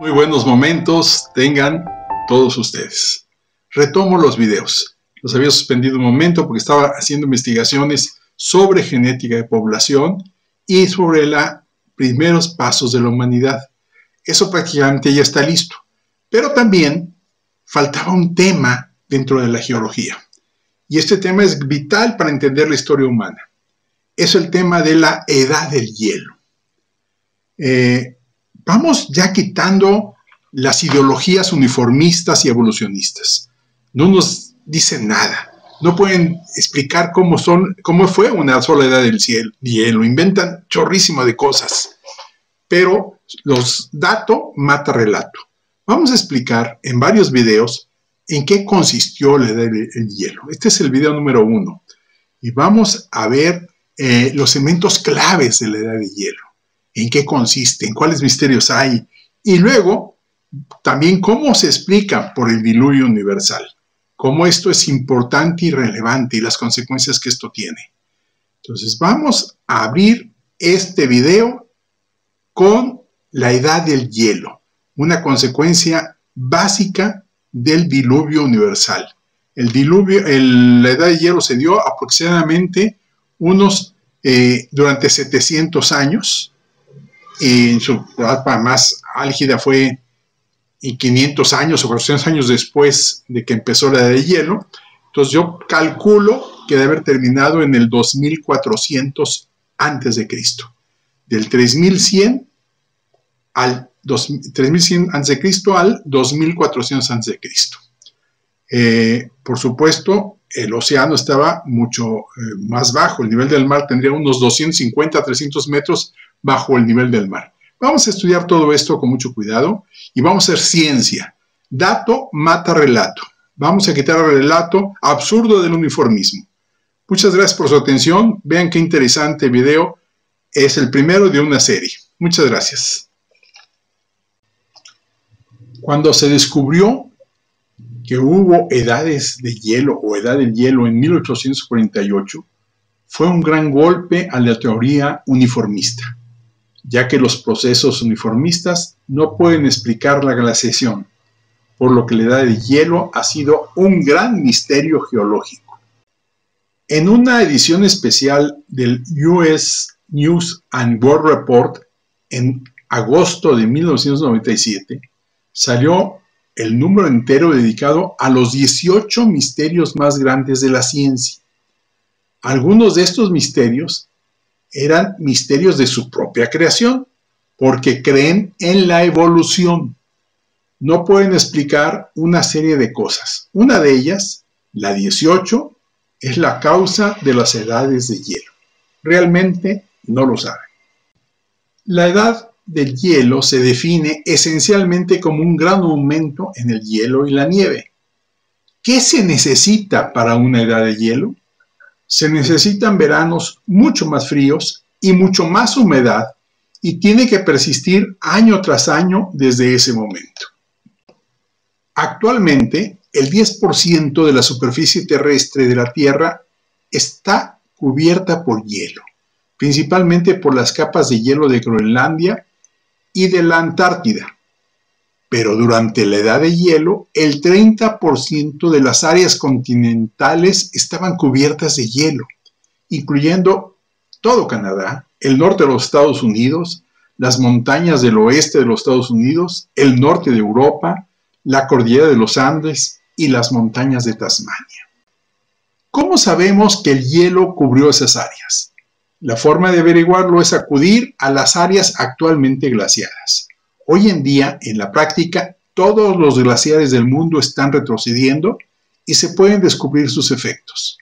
Muy buenos momentos tengan todos ustedes. Retomo los videos. Los había suspendido un momento porque estaba haciendo investigaciones sobre genética de población y sobre los primeros pasos de la humanidad. Eso prácticamente ya está listo. Pero también faltaba un tema dentro de la geología. Y este tema es vital para entender la historia humana. Es el tema de la edad del hielo. Vamos ya quitando las ideologías uniformistas y evolucionistas. No nos dicen nada. No pueden explicar cómo fue una sola edad del hielo. Inventan chorrísimo de cosas. Pero los datos mata relato. Vamos a explicar en varios videos en qué consistió la edad del hielo. Este es el video número 1. Y vamos a ver los elementos claves de la edad del hielo. En qué consisten, cuáles misterios hay. Y luego, también cómo se explica por el diluvio universal. Cómo esto es importante y relevante y las consecuencias que esto tiene. Entonces, vamos a abrir este video con la edad del hielo. Una consecuencia básica del diluvio universal. La edad del hielo se dio aproximadamente durante 700 años. En su etapa más álgida fue 500 años o 400 años después de que empezó la edad de hielo. Entonces yo calculo que debe haber terminado en el 2400 antes de Cristo. Del 3100 al 3100 a.C. al 2400 a.C. Por supuesto, el océano estaba mucho más bajo. El nivel del mar tendría unos 250 a 300 metros bajo el nivel del mar. Vamos a estudiar todo esto con mucho cuidado y vamos a hacer ciencia. Dato mata relato. Vamos a quitar el relato absurdo del uniformismo. Muchas gracias por su atención. Vean qué interesante video. Es el primero de una serie. Muchas gracias. Cuando se descubrió que hubo edades de hielo o edad del hielo en 1848, fue un gran golpe a la teoría uniformista, ya que los procesos uniformistas no pueden explicar la glaciación, por lo que la edad del hielo ha sido un gran misterio geológico. En una edición especial del US News and World Report en agosto de 1997, salió el número entero dedicado a los 18 misterios más grandes de la ciencia. Algunos de estos misterios eran misterios de su propia creación, porque creen en la evolución. No pueden explicar una serie de cosas. Una de ellas, la 18, es la causa de las edades de hielo. Realmente no lo saben. La edad del hielo se define esencialmente como un gran aumento en el hielo y la nieve. ¿Qué se necesita para una edad de hielo? Se necesitan veranos mucho más fríos y mucho más humedad y tiene que persistir año tras año desde ese momento. Actualmente, el 10% de la superficie terrestre de la Tierra está cubierta por hielo, principalmente por las capas de hielo de Groenlandia y de la Antártida. Pero durante la edad de hielo, el 30% de las áreas continentales estaban cubiertas de hielo, incluyendo todo Canadá, el norte de los Estados Unidos, las montañas del oeste de los Estados Unidos, el norte de Europa, la cordillera de los Andes y las montañas de Tasmania. ¿Cómo sabemos que el hielo cubrió esas áreas? La forma de averiguarlo es acudir a las áreas actualmente glaciadas. Hoy en día, en la práctica, todos los glaciares del mundo están retrocediendo y se pueden descubrir sus efectos.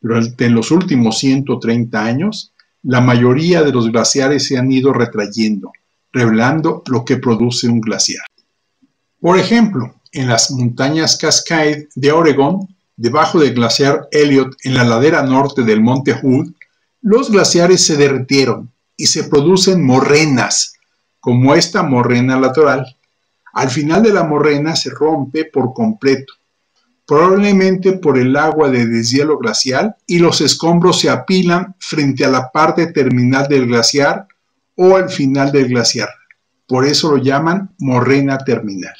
Durante los últimos 130 años, la mayoría de los glaciares se han ido retrayendo, revelando lo que produce un glaciar. Por ejemplo, en las montañas Cascade de Oregón, debajo del glaciar Elliott en la ladera norte del monte Hood, los glaciares se derritieron y se producen morrenas, como esta morrena lateral. Al final de la morrena se rompe por completo, probablemente por el agua de deshielo glacial, y los escombros se apilan frente a la parte terminal del glaciar o al final del glaciar. por eso lo llaman morrena terminal.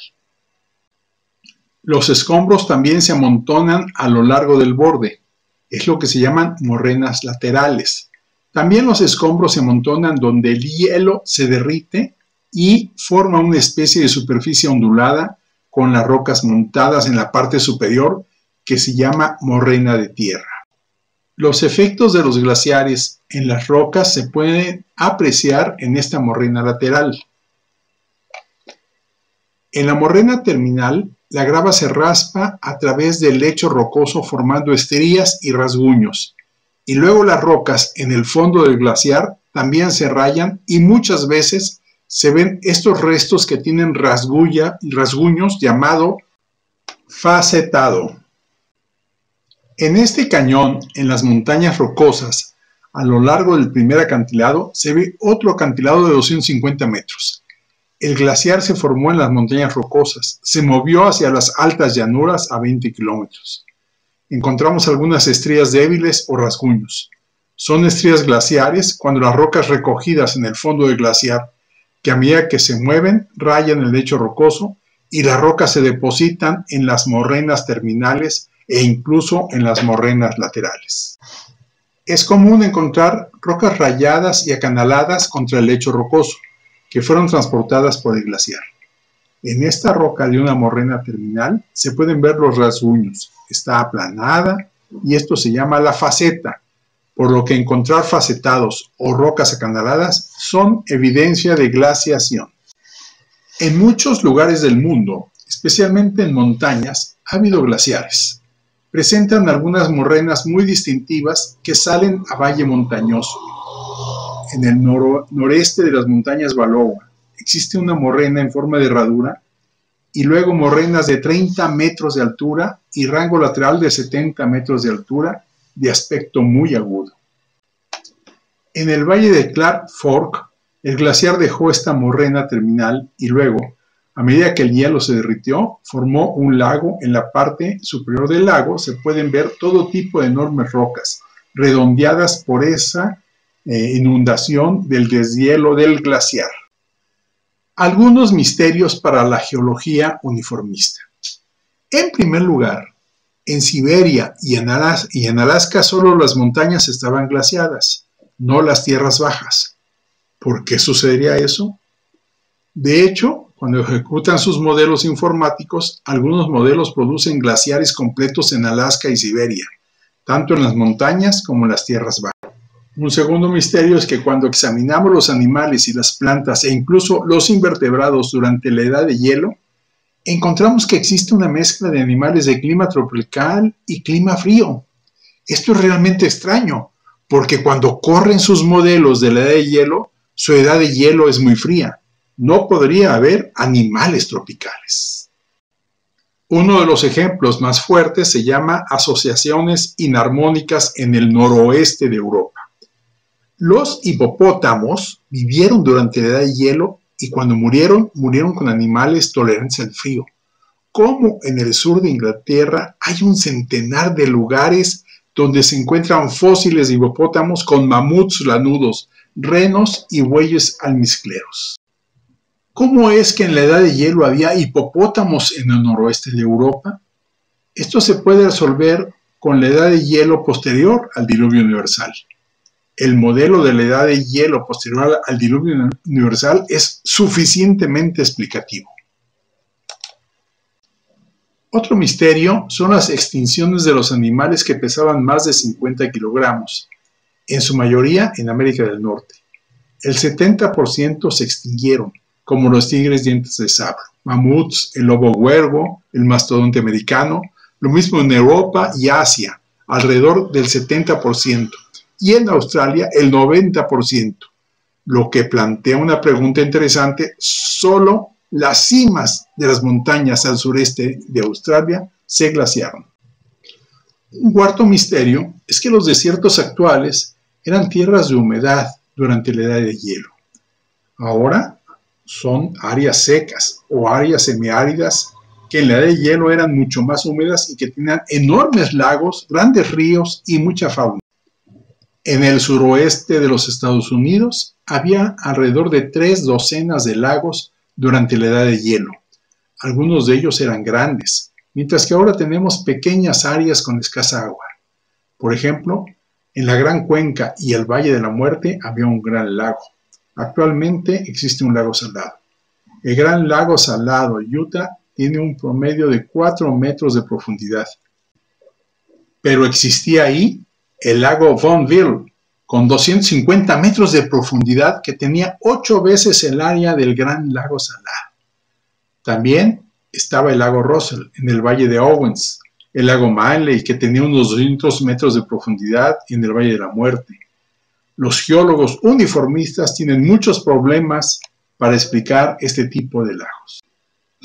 Los escombros también se amontonan a lo largo del borde, es lo que se llaman morrenas laterales. También los escombros se amontonan donde el hielo se derrite y forma una especie de superficie ondulada con las rocas montadas en la parte superior que se llama morrena de tierra. Los efectos de los glaciares en las rocas se pueden apreciar en esta morrena lateral. En la morrena terminal, la grava se raspa a través del lecho rocoso formando estrías y rasguños, y luego las rocas en el fondo del glaciar también se rayan y muchas veces se ven estos restos que tienen rasguños llamado facetado. En este cañón, en las montañas rocosas, a lo largo del primer acantilado, se ve otro acantilado de 250 metros. El glaciar se formó en las montañas rocosas, se movió hacia las altas llanuras a 20 kilómetros. Encontramos algunas estrías débiles o rasguños. Son estrías glaciares cuando las rocas recogidas en el fondo del glaciar, que a medida que se mueven, rayan el lecho rocoso y las rocas se depositan en las morrenas terminales e incluso en las morrenas laterales. Es común encontrar rocas rayadas y acanaladas contra el lecho rocoso, que fueron transportadas por el glaciar. En esta roca de una morrena terminal se pueden ver los rasguños, está aplanada y esto se llama la faceta, por lo que encontrar facetados o rocas acanaladas son evidencia de glaciación. En muchos lugares del mundo, especialmente en montañas, ha habido glaciares. Presentan algunas morrenas muy distintivas que salen a valle montañoso. En el noreste de las montañas Balboa existe una morrena en forma de herradura y luego morrenas de 30 metros de altura y rango lateral de 70 metros de altura de aspecto muy agudo. En el valle de Clark Fork, el glaciar dejó esta morrena terminal y luego, a medida que el hielo se derritió, formó un lago. En la parte superior del lago se pueden ver todo tipo de enormes rocas, redondeadas por esa inundación del deshielo del glaciar. Algunos misterios para la geología uniformista. En primer lugar, en Siberia y en Alaska solo las montañas estaban glaciadas, no las tierras bajas. ¿Por qué sucedería eso? De hecho, cuando ejecutan sus modelos informáticos, algunos modelos producen glaciares completos en Alaska y Siberia, tanto en las montañas como en las tierras bajas. Un segundo misterio es que cuando examinamos los animales y las plantas e incluso los invertebrados durante la edad de hielo, encontramos que existe una mezcla de animales de clima tropical y clima frío. Esto es realmente extraño, porque cuando corren sus modelos de la edad de hielo, su edad de hielo es muy fría. No podría haber animales tropicales. Uno de los ejemplos más fuertes se llama asociaciones inarmónicas en el noroeste de Europa. Los hipopótamos vivieron durante la edad de hielo y cuando murieron con animales tolerantes al frío. Como en el sur de Inglaterra hay un centenar de lugares donde se encuentran fósiles de hipopótamos con mamuts lanudos, renos y bueyes almizcleros. ¿Cómo es que en la edad de hielo había hipopótamos en el noroeste de Europa? Esto se puede resolver con la edad de hielo posterior al diluvio universal. El modelo de la edad de hielo posterior al diluvio universal es suficientemente explicativo. Otro misterio son las extinciones de los animales que pesaban más de 50 kilogramos, en su mayoría en América del Norte. El 70% se extinguieron, como los tigres dientes de sable, mamuts, el lobo huervo, el mastodonte americano, lo mismo en Europa y Asia, alrededor del 70%. Y en Australia el 90%, lo que plantea una pregunta interesante: solo las cimas de las montañas al sureste de Australia se glaciaron. Un cuarto misterio es que los desiertos actuales eran tierras de humedad durante la edad de hielo. Ahora son áreas secas o áreas semiáridas que en la edad de hielo eran mucho más húmedas y que tenían enormes lagos, grandes ríos y mucha fauna. En el suroeste de los Estados Unidos había alrededor de 3 docenas de lagos durante la edad de hielo. Algunos de ellos eran grandes, mientras que ahora tenemos pequeñas áreas con escasa agua. Por ejemplo, en la Gran Cuenca y el Valle de la Muerte había un gran lago. Actualmente existe un lago salado. El Gran Lago Salado Utah tiene un promedio de 4 metros de profundidad. Pero existía ahí el lago Bonneville, con 250 metros de profundidad, que tenía 8 veces el área del Gran Lago Salado. También estaba el lago Russell en el Valle de Owens, el lago Manley, que tenía unos 200 metros de profundidad en el Valle de la Muerte. Los geólogos uniformistas tienen muchos problemas para explicar este tipo de lagos.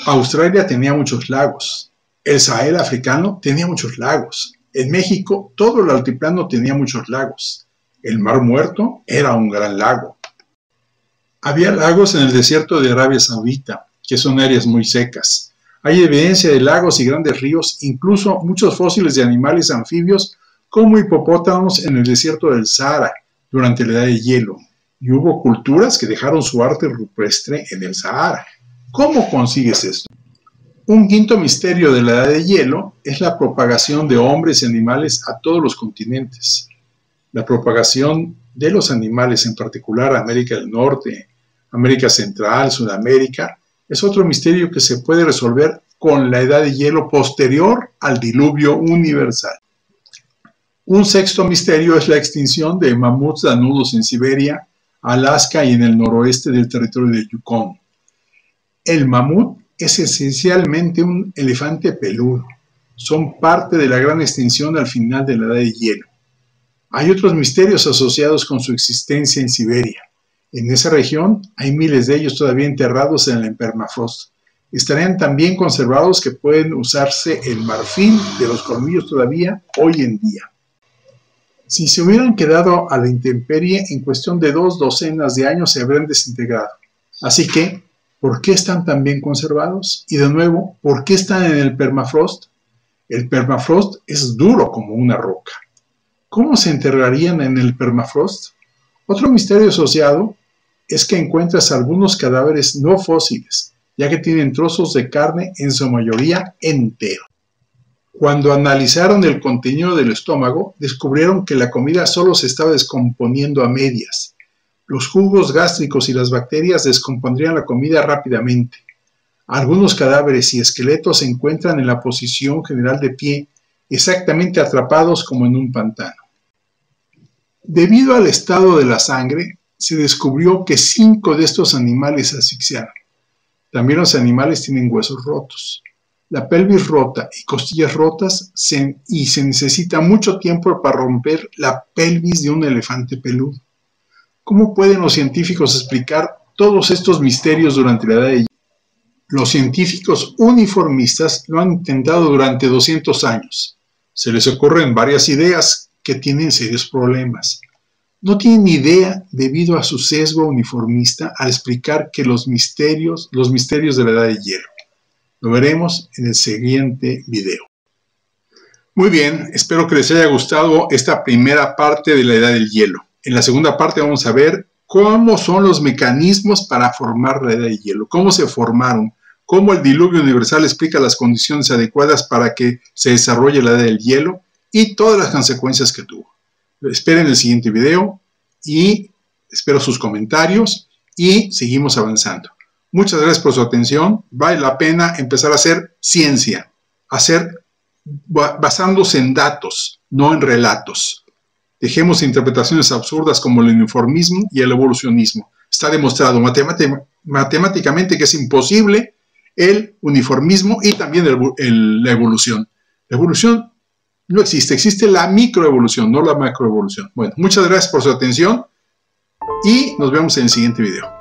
Australia tenía muchos lagos. El Sahel africano tenía muchos lagos. En México, todo el altiplano tenía muchos lagos. El Mar Muerto era un gran lago. Había lagos en el desierto de Arabia Saudita, que son áreas muy secas. Hay evidencia de lagos y grandes ríos, incluso muchos fósiles de animales anfibios como hipopótamos en el desierto del Sahara durante la edad de hielo. Y hubo culturas que dejaron su arte rupestre en el Sahara. ¿Cómo consigues esto? Un quinto misterio de la edad de hielo es la propagación de hombres y animales a todos los continentes. La propagación de los animales, en particular América del Norte, América Central, Sudamérica, es otro misterio que se puede resolver con la edad de hielo posterior al diluvio universal. Un sexto misterio es la extinción de mamuts lanudos en Siberia, Alaska y en el noroeste del territorio de Yukon. El mamut es esencialmente un elefante peludo. Son parte de la gran extinción al final de la edad de hielo. Hay otros misterios asociados con su existencia en Siberia. En esa región hay miles de ellos todavía enterrados en el permafrost. Estarían tan bien conservados que pueden usarse el marfil de los colmillos todavía hoy en día. Si se hubieran quedado a la intemperie, en cuestión de 2 docenas de años se habrían desintegrado. Así que, ¿por qué están tan bien conservados? Y de nuevo, ¿por qué están en el permafrost? El permafrost es duro como una roca. ¿Cómo se enterrarían en el permafrost? Otro misterio asociado es que encuentras algunos cadáveres no fósiles, ya que tienen trozos de carne en su mayoría entero. Cuando analizaron el contenido del estómago, descubrieron que la comida solo se estaba descomponiendo a medias. Los jugos gástricos y las bacterias descompondrían la comida rápidamente. Algunos cadáveres y esqueletos se encuentran en la posición general de pie, exactamente atrapados como en un pantano. Debido al estado de la sangre, se descubrió que 5 de estos animales se asfixiaron. También los animales tienen huesos rotos. La pelvis rota y costillas rotas y se necesita mucho tiempo para romper la pelvis de un elefante peludo. ¿Cómo pueden los científicos explicar todos estos misterios durante la edad de hielo? Los científicos uniformistas lo han intentado durante 200 años. Se les ocurren varias ideas que tienen serios problemas. No tienen idea debido a su sesgo uniformista al explicar que los misterios de la edad de hielo. Lo veremos en el siguiente video. Muy bien, espero que les haya gustado esta primera parte de la edad del hielo. En la segunda parte vamos a ver cómo son los mecanismos para formar la edad de hielo, cómo se formaron, cómo el diluvio universal explica las condiciones adecuadas para que se desarrolle la edad del hielo y todas las consecuencias que tuvo. Esperen el siguiente video y espero sus comentarios y seguimos avanzando. Muchas gracias por su atención. Vale la pena empezar a hacer ciencia, basándose en datos, no en relatos. Dejemos interpretaciones absurdas como el uniformismo y el evolucionismo. Está demostrado matemáticamente que es imposible el uniformismo y también la evolución. La evolución no existe, existe la microevolución, no la macroevolución. Bueno, muchas gracias por su atención y nos vemos en el siguiente video.